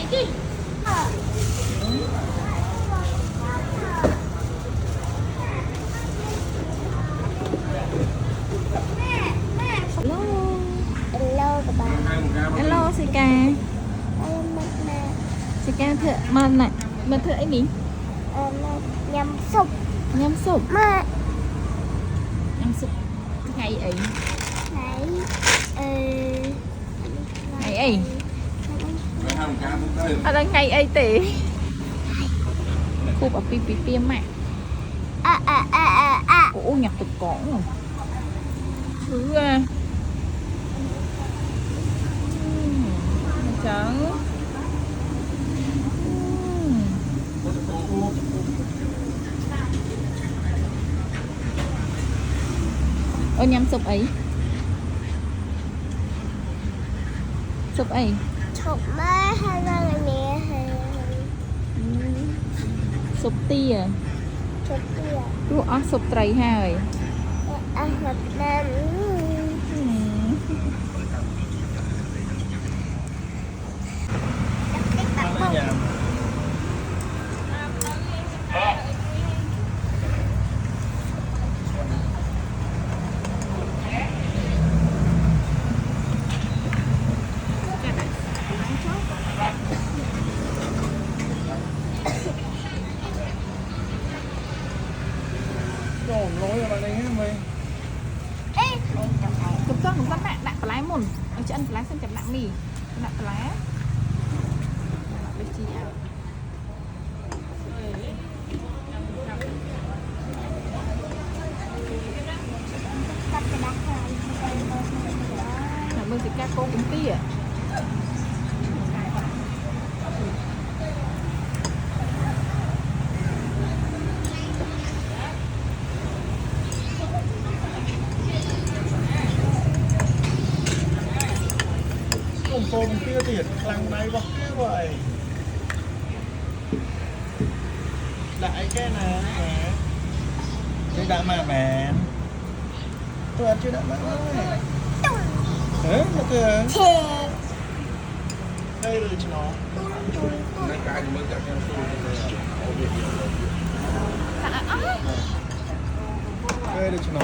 Hello Sika. Sika thợ mần này, mần thợ ấy nhỉ? Nhâm sụp. Nhâm sụp. Mà Nhâm sụp ngày ấy. Ngày ấy. Ada ngày ấy tệ. Khu bảo pi pi pi mẹ. Ủa nhặt được con. Thứ à. Trắng. Ôi nhắm sụp ấy. Sụp ấy. Sụp má hay là nè. Sụp tia. Sụp tia. Lúc đó sụp trầy ha rồi. Sụp nam. Lối vào đây hết mày. Cục con đặt lái mồn. Ở chân lái xem chậm nặng mì. Đặt lái. Đặt chi à. Mừng thì ca cô cũng tía. Cô kia tiệt lăng này bọc kia vậy. Đại cái này nè. Chứ đã mà mẹ. Tôi ăn chưa đã mà ơi. Hả? Nó kìa. Đây rồi cho nó. Cái mới chặt nhau đây rồi cho nó.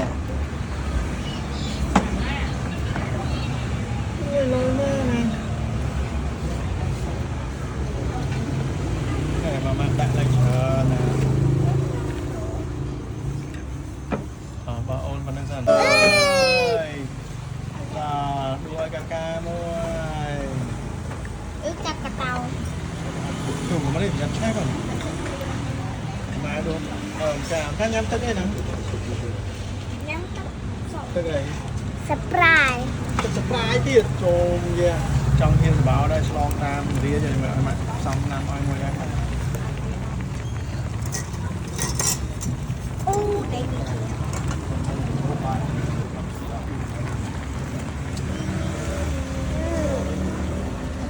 Này mà bạn đã lại chờ nè. Bà ôn vào nâng dần. Là đuôi ca môi. Chặt cả tàu. Thường mà để nhặt chắc rồi. Mà luôn. Cả các nhắm tất đây nè. Nhắm tất đây. Surprise. Surprise tiệt trồm kìa. Trong hiên báo đây slong tam ría cho mình mà xong năm oi ngồi đây.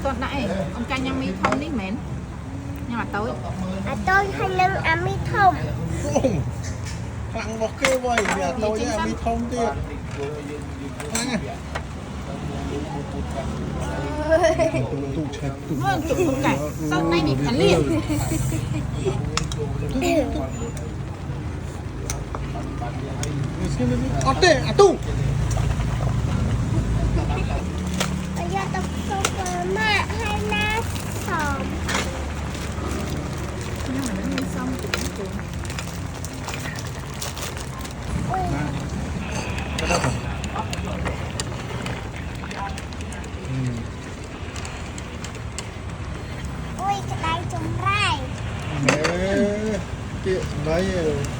Con nãy ông ca nhâm mi thông đi mến. Nhưng mà tối. Tôi hay nâng ăn mi thông. Không. Lặng bọc kia vậy, giờ tôi với mi thông tiệt. Vâng, tụi con cải. Sau này bị cắn liền. Ote, atu. Bây giờ tập super mạ hay là sòm. Nhưng mà nó nghe xong thì cũng trường. Ui. Ui, cái đây trồng rai. Mẹ, kiện đấy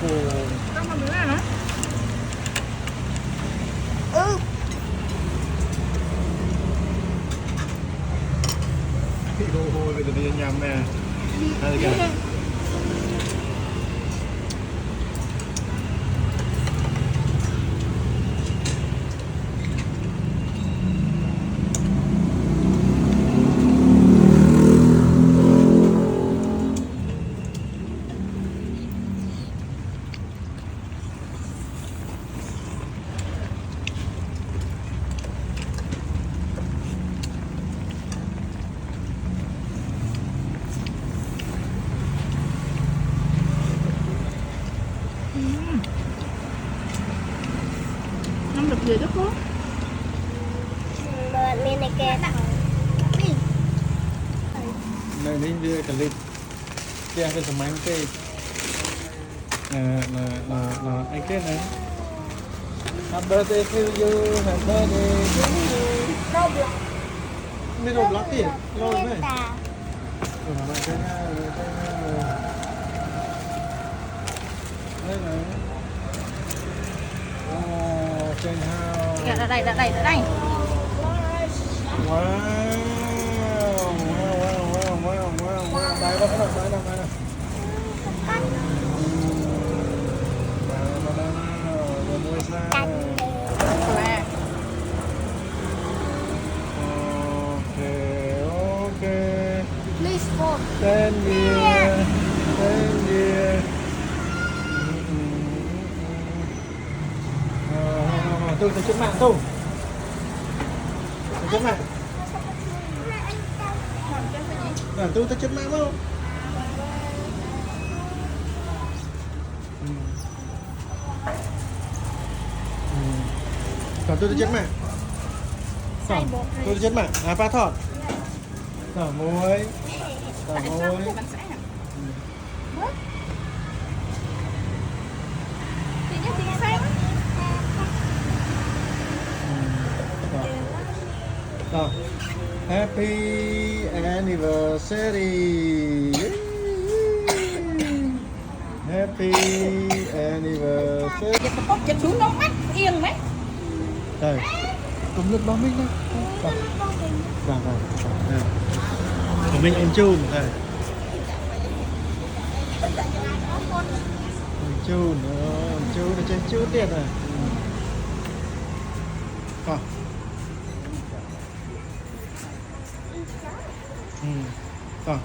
cô. Con mà bữa hả? Thị đồ hồi bây giờ đi nhầm nè. Đây kìa. Dưới nước luôn. Mà miền này kẹt đi. Này đi đưa cả lịch kia cái tấm bánh cây là anh kết này happy birthday to you happy birthday to you Roblox.ไม่รบล็อกดิรบไหม Tà. มาเจ้าหน้าเลยเจ้าหน้าเลยได้ไหมโอ้เจ้าหน้า Kìa, đã đây. ว้าวว้าวได้แล้วขนาดได้แล้วมาแล้วมาด้วยซ่า Canh. ปลา โอเคโอเค please phone Ten year. Tu từ trước mạng tu. Từ trước mạng. Tu từ trước mạng không? Còn tu từ trước mạng. Còn tu từ trước mạng. À pha thọt. Đỏ muối. Đỏ muối. Bạn sẽ hả? Thì nhất thì xanh. Rồi. Happy anniversary. Happy anniversary. Dịch một cốc dịch xuống nó mắt yên mấy. Đây. Cùng nước bao minh đây. Vâng. Đây. Của mình em chun đây. Em chun là trên chun tiền này. Rồi. Tao.